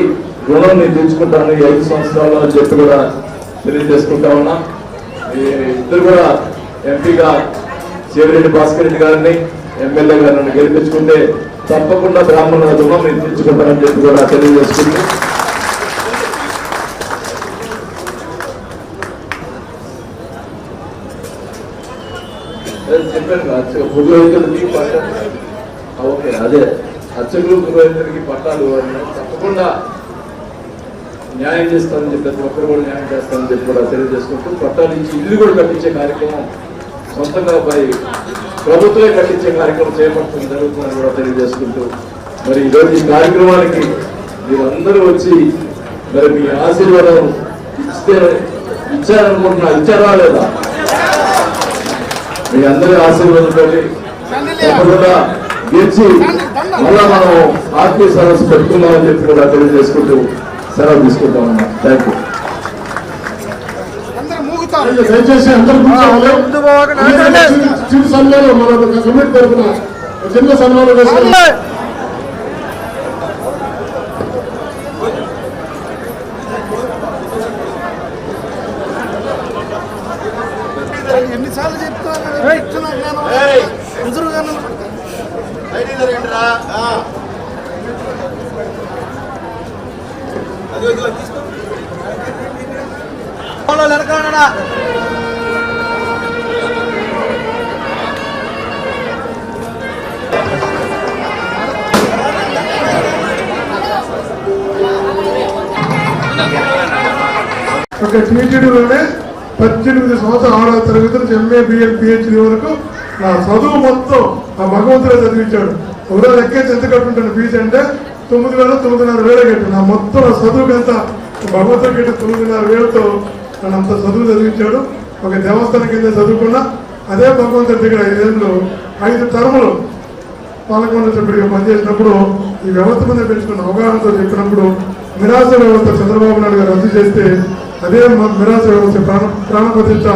రుణం నేను తీర్చుకుంటాను ఈ 5 సంవత్సరాలు అని చెప్పి కూడా తెలియజేసుకుంటా ఉన్నా. మీ ఇద్దరు కూడా ఎంపీగా చెవిరెడ్డి భాస్కర్ రెడ్డి గారిని ఎమ్మెల్యే గారిని గెలిపించుకుంటే తప్పకుండా బ్రాహ్మణుల రుణం నేను తీర్చుకుంటానని చెప్పి కూడా తెలియజేసుకుంటూ చెప్పాను అర్చక పురోహితులకి ఓకే అదే అర్చకులు పురోహితులకి పట్టాలు అని తప్పకుండా న్యాయం చేస్తారని చెప్పి ప్రతి ఒక్కరు కూడా న్యాయం చేస్తారని చెప్పి కూడా తెలియజేసుకుంటూ పట్టాలు ఇచ్చి ఇల్లు కూడా కట్టించే కార్యక్రమం సొంతంగా ప్రభుత్వమే కట్టించే కార్యక్రమం చేపట్టడం జరుగుతుందని కూడా తెలియజేసుకుంటూ మరి ఈరోజు ఈ కార్యక్రమానికి మీరందరూ వచ్చి మరి మీ ఆశీర్వాదం ఇచ్చారనుకుంటున్నా, ఇచ్చారా లేదా? మీ అందరి ఆశీర్వాదంతో తప్పకుండా గెలిచి మళ్ళా మనం ఆత్మీయ సదస్సు పెట్టుకున్నామని చెప్పి కూడా తెలియజేసుకుంటూ సెలవు తీసుకుంటా ఉన్నాం. Thank you. దయచేసి అందరూ చిన్న సన్మానం మన కమిటీ తరఫున చిన్న సన్మానం వేసుకున్నాం. ఎన్నిసార్లు చెప్తున్నా ఒక టీటీడీలోనే 18 సంవత్సరాలు 6వ తరగతి నుంచి MA BL PhD వరకు నా చదువు మొత్తం ఆ భగవంతుడే చదివించాడు. ఒకరోజు లెక్కేసి ఎంత కట్టుంటాను ఫీజు అంటే 9,000 9,500 కట్టు. నా మొత్తం నా చదువుకంతా భగవంతుడు కట్టి 9,500తో నన్ను అంత చదువు చదివించాడు. ఒక దేవస్థానం కింద చదువుకున్నా అదే భగవంతుడి దగ్గర 5 ఏళ్ళు 5 టర్ములు పాలకొండ సభ్యుడిగా పనిచేసినప్పుడు ఈ వ్యవస్థ మీద పెంచుకున్న అవగాహనతో చెప్పినప్పుడు నిరాశ వ్యవస్థ చంద్రబాబు నాయుడు గారు రద్దు చేస్తే అదే నిరాశ వ్యవస్థ ప్రాణప్రతిష్ఠ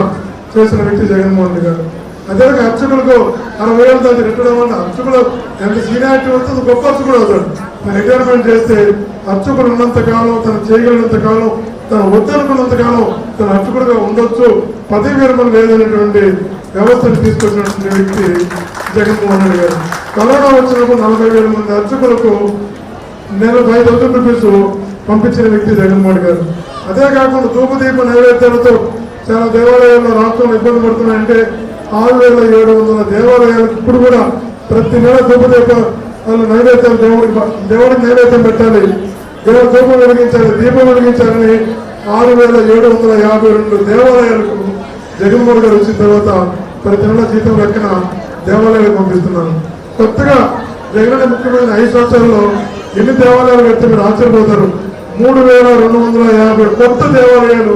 చేసిన వ్యక్తి జగన్మోహన్ రెడ్డి గారు. అదే అర్చకులకు 60,000 దాటి పెట్టడం వల్ల అర్చకులు ఎంత సీనియారిటీ వస్తుంది గొప్ప అర్చకుడు అవుతాడు. తను రిటైర్మెంట్ చేస్తే అర్చకుడు ఉన్నంత కాలం తను చేయగలిగినంత కాలం తను వద్దనుకున్నంత కాలం తను అర్చకుడుగా ఉండొచ్చు, పదవి విరమణ లేదనేటువంటి వ్యవస్థను తీసుకొచ్చినటువంటి వ్యక్తి జగన్మోహన్ రెడ్డి గారు. కరోనా వచ్చినప్పుడు 40,000 మంది అర్చకులకు నెలకు 5,000 రూపీస్ పంపించిన వ్యక్తి జగన్మోహన్ గారు. అదే కాకుండా ధూపదీప నైవేద్యాలతో చాలా దేవాలయాల్లో రాష్ట్రంలో ఇబ్బంది పడుతున్నాయంటే 6,700 దేవాలయాలకు ఇప్పుడు కూడా ప్రతి నెల ధూపదీప నైవేద్యాలు దేవుడికి నైవేద్యం పెట్టాలి, దేవుడు ధూపం వెలిగించాలి, దీపం వెలిగించాలని 6,752 దేవాలయాలకు జగన్మోహన్ గారు వచ్చిన తర్వాత ప్రతి నెల జీతం లెక్కన దేవాలయాలకు పంపిస్తున్నారు. కొత్తగా జగన్ ముఖ్యమైన 5 సంవత్సరాల్లో ఎన్ని దేవాలయాలు కడితే మీరు ఆశ్చర్యపోతారు. 3,250 కొత్త దేవాలయాలు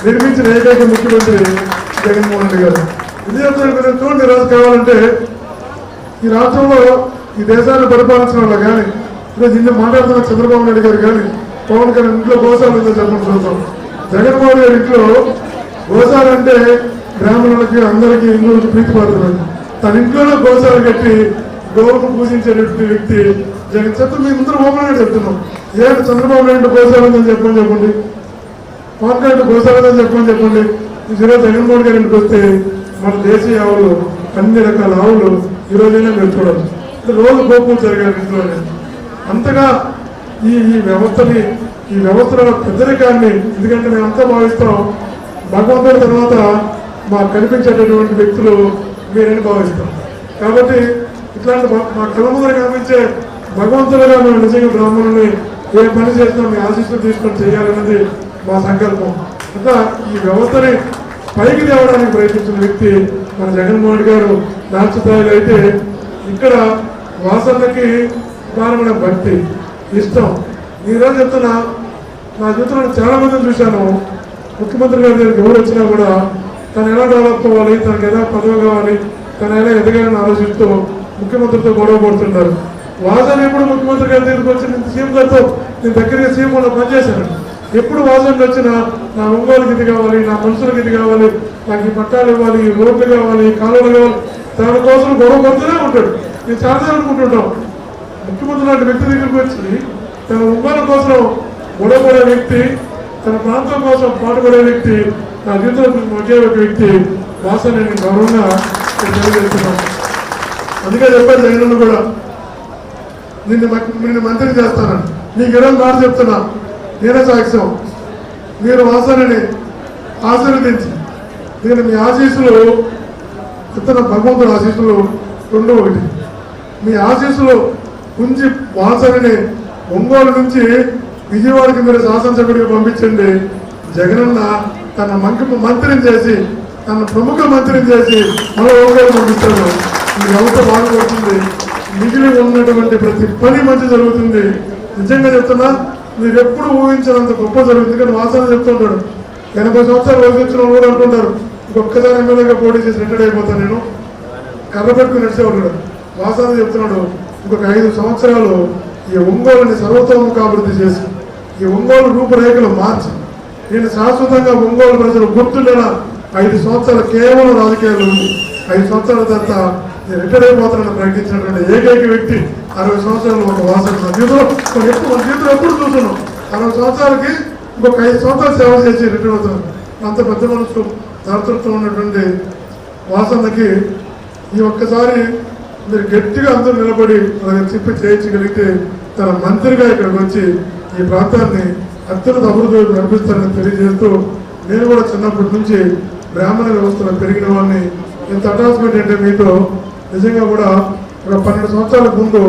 నిర్మించిన ఏకైక ముఖ్యమంత్రి జగన్మోహన్ రెడ్డి గారు. ఇది చూడండి, ఈరోజు కావాలంటే ఈ రాష్ట్రంలో ఈ దేశాన్ని పరిపాలించిన వాళ్ళు కానీ ఈరోజు ఇన్ని మాట్లాడుతున్న చంద్రబాబు నాయుడు గారు కానీ పవన్ కళ్యాణ్ ఇంట్లో గోశాల ఉందో చెప్పండి చూద్దాం. జగన్మోహన్ గారి ఇంట్లో గోశాల అంటే బ్రాహ్మణులకి అందరికీ హిందువులకి ప్రీతిపాత్రమైంది. తన ఇంట్లోనే గోశాల కట్టి గోవును పూజించేటువంటి వ్యక్తి జగన్. చెప్తే మీ ముందర ఓపెన్ చెప్తున్నాం. ఏంటి చంద్రబాబు నాయుడు గోశాల ఉందని చెప్పండి, పవన్ కళ్యాణ్ గోశాల ఉందని చెప్పండి. ఈరోజు జగన్మోహన్ గారి ఇంటికి వస్తే మన దేశీయ ఆవులు అన్ని రకాల ఆవులు ఈ రోజైనా మీరు చూడవచ్చు. రోజు గోపులు జరగాలి ఇంట్లోనే. అంతగా ఈ వ్యవస్థలో పెద్దరికాన్ని, ఎందుకంటే మేమంతా భావిస్తాం భగవంతుడి తర్వాత మాకు కనిపించేటటువంటి వ్యక్తులు మీరని భావిస్తాం. కాబట్టి ఇట్లాంటి మా కళ్ళ ముందర కనిపించే భగవంతులుగా మేము నిజంగా బ్రాహ్మణుల్ని ఏ పని చేసినా మీ ఆశీస్సులు తీసుకొని చేయాలన్నది మా సంకల్పం. అట్లా ఈ వ్యవస్థని పైకి తేవడానికి ప్రయత్నించిన వ్యక్తి మన జగన్మోహన్ గారు. రాష్ట్ర స్థాయిలో అయితే ఇక్కడ వాసనకి కారణమైన భక్తి, ఇష్టం. ఈరోజు చెప్తున్నా, నా జీవితంలో చాలా మందిని చూశాను. ముఖ్యమంత్రి గారి దగ్గరికి ఎవరు వచ్చినా కూడా తను ఎలా డెవలప్ అవ్వాలి, తనకు ఎలా పదవి కావాలి, తను ఎలా ఎదగాలని ఆలోచిస్తూ ముఖ్యమంత్రితో గొడవ పడుతుంటారు. వాసన ఎప్పుడు ముఖ్యమంత్రి గారి దగ్గరికి వచ్చి నేను సీఎం గారితో నేను దగ్గరగా సీఎంలో పనిచేశాను. ఎప్పుడు వాసనకి వచ్చినా నా ఒంగోలుకి ఇది కావాలి, నా మనుషులకి ఇది కావాలి, నాకు ఈ పట్టాలు ఇవ్వాలి, ఈ రోడ్లు కావాలి, ఈ కాలువలు కావాలి, దానికోసం గొడవ పడుతూనే ఉంటాడు. నేను చాలా అనుకుంటుంటాం ముఖ్యమంత్రి లాంటి వ్యక్తి దగ్గరికి వచ్చి తన ఒంగోలు కోసం గొడవపడే వ్యక్తి, తన ప్రాంతం కోసం పాటుపడే వ్యక్తి, నా జీవితంలో ఒకే ఒక వ్యక్తి వాసన. నేను గౌరవంగా తెలియజేస్తున్నాను. అందుకే చెప్పాను జగన్ కూడా నిన్ను మంత్రిని చేస్తానని. నీకు ఈరోజు మాట చెప్తున్నా, నేనే సాక్ష్యం. మీరు వాసనని ఆశీర్వదించి నేను మీ ఆశీస్సులు ఇతర భగవంతుడు ఆశీస్సులు రెండు ఒకటి. మీ ఆశీస్సులు ఉంచి వాసనని ఒంగోలు నుంచి విజయవాడకి మీరు శాసనసభ్యుడిగా పంపించండి. జగనన్న తన మంత్రిని చేసి, తన ప్రముఖ మంత్రిని చేసి మళ్ళీ ఒంగోలు పంపిస్తాడు. మీకు ఎంత బాగుపడుతుంది. మిగిలి ఉన్నటువంటి ప్రతి పని మంచి జరుగుతుంది. నిజంగా చెప్తున్నా, మీరు ఎప్పుడు ఊహించినంత గొప్ప జరుగుతుంది. కానీ వాసన చెప్తుంటాడు, 80 సంవత్సరాలు వయసు వచ్చిన వాళ్ళు కూడా అంటుంటారు, ఇంకొకసారి ఎమ్మెల్యేగా పోటీ చేసి రిటైర్ అయిపోతాను నేను, కర్ర పెట్టుకుని నడిచేవాడు. వాసన చెప్తున్నాడు, ఇంకొక 5 సంవత్సరాలు ఈ ఒంగోలుని సర్వతోముఖాభివృద్ధి చేసి, ఈ ఒంగోలు రూపురేఖలు మార్చి, నేను శాశ్వతంగా ఒంగోలు ప్రజలు గుర్తుండేలా 5 సంవత్సరాలు కేవలం రాజకీయాలు ఉంది. 5 సంవత్సరాల తర్వాత నేను రిటైర్ అయిపోతానని ప్రకటించినటువంటి ఏకైక వ్యక్తి 60 సంవత్సరాలు ఒక వాసన. మన జీవితంలో ఎప్పుడు చూస్తున్నాం. 60 సంవత్సరాలకి ఇంకొక 5 సంవత్సరాలు సేవ చేసి రిటైర్ అవుతున్నాను. అంత పెద్ద మనసు దాతృత్వం ఉన్నటువంటి వాసనకి ఈ ఒక్కసారి మీరు గట్టిగా అందరూ నిలబడి చెప్పి చేయించగలిగితే తన మంత్రిగా ఇక్కడికి వచ్చి ఈ ప్రాంతాన్ని అత్యంత అభివృద్ధి నడిపిస్తారని తెలియజేస్తూ, నేను కూడా చిన్నప్పటి నుంచి బ్రాహ్మణ వ్యవస్థలో పెరిగిన వాళ్ళని. ఇంత అటాచ్మెంట్ అంటే మీతో నిజంగా కూడా ఒక 12 సంవత్సరాల ముందు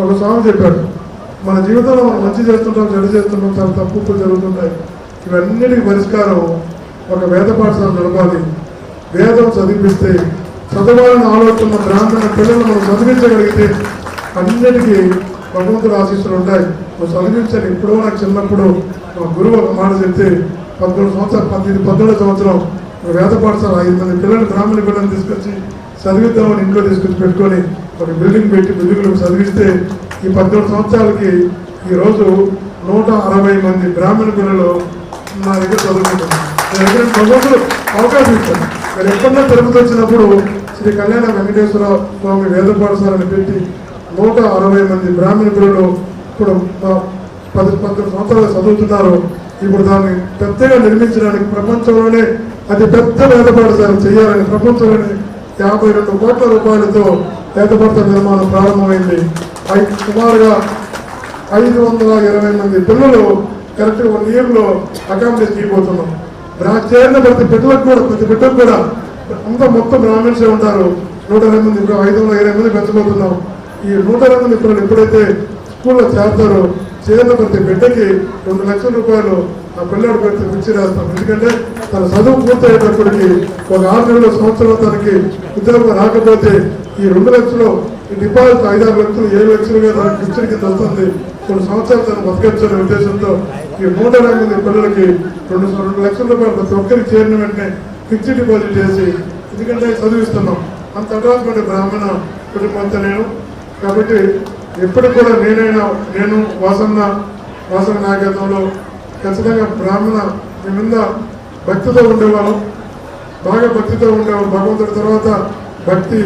ఒక స్వామి చెప్పాడు, మన జీవితంలో మనం మంచి చేస్తుంటాం, చెడు చేస్తుంటాం, చాలా తప్పులు జరుగుతుంటాయి. ఇవన్నిటికీ పరిష్కారం ఒక వేద పాఠశాల నడపాలి. వేదం చదివిస్తే, చదవాలని ఆలోచన బ్రాహ్మణ పిల్లలు మనం చదివించగలిగితే అన్నిటికీ భగవంతుడు ఆశీస్సులు ఉంటాయి. నువ్వు చదివించాలి. ఇప్పుడు నాకు చిన్నప్పుడు మా గురువు ఒక మాట చెప్తే 18 సంవత్సరం వేద పాఠశాల 5 మంది పిల్లలు, బ్రాహ్మణ పిల్లల్ని తీసుకొచ్చి చదివిద్దామని ఇంట్లో తీసుకొచ్చి పెట్టుకొని ఒక బిల్డింగ్ పెట్టి బిల్డింగ్లకు చదివిస్తే ఈ 17 సంవత్సరాలకి ఈరోజు 160 మంది బ్రాహ్మణ పిల్లలు నా దగ్గర చదువుకుంటున్నారు. భగవంతుడు అవకాశం ఇచ్చాను. నేను ఎప్పుడన్నా తిరుపతి వచ్చినప్పుడు శ్రీ కళ్యాణ వెంకటేశ్వర స్వామి వేద పాఠశాలని పెట్టి 160 మంది బ్రాహ్మణ పిల్లలు ఇప్పుడు 10-12 సంవత్సరాలు చదువుతున్నారు. ఇప్పుడు దాన్ని పెద్దగా నిర్మించడానికి ప్రపంచంలోనే అతి పెద్ద వేద పాఠశాల చేయాలని ప్రపంచంలోనే 52 కోట్ల రూపాయలతో వేద పాఠశాల నిర్మాణం ప్రారంభమైంది. సుమారుగా 520 మంది పిల్లలు కరెక్ట్గా 1 ఇయర్లో అకామిడేట్ చేయబోతున్నాం. చేరిన ప్రతి బిడ్డకు కూడా అంతా మొత్తం బ్రాహ్మణ్సే ఉంటారు. 120 మంది, ఇప్పుడు 520 మంది పెంచబోతున్నాం. ఈ 120 మంది పిల్లలు ఎప్పుడైతే స్కూల్లో చేరతారో చేరిన ప్రతి బిడ్డకి 2 లక్షల రూపాయలు ఆ పిల్లడు పెడితే పిచ్చి రాస్తాం. ఎందుకంటే తన చదువు పూర్తయ్యేటప్పటికి ఒక 6 నెలల సంవత్సరం తనకి ఉద్యోగం రాకపోతే ఈ 2 లక్షలు ఈ డిపాజిట్ 5-6 లక్షలు 7 లక్షలుగా తనకి పిచ్చిడి కింద వస్తుంది. కొన్ని సంవత్సరాలు తను బతకచ్చనే ఉద్దేశంతో ఈ 120 మంది పిల్లలకి 2 లక్షల రూపాయలు ప్రతి ఒక్కరికి చేరిన వెంటనే ఫిక్స్డ్ డిపాజిట్ చేసి, ఎందుకంటే చదివిస్తున్నాం. అంత అటాచ్మెంట్ బ్రాహ్మణ కుటుంబంతో నేను. కాబట్టి ఎప్పుడు కూడా నేను వాసన నాయకత్వంలో ఖచ్చితంగా బ్రాహ్మణ మీ మీద భక్తితో ఉండేవాళ్ళం, బాగా భక్తితో ఉండేవాళ్ళం. భగవంతుడి తర్వాత భక్తి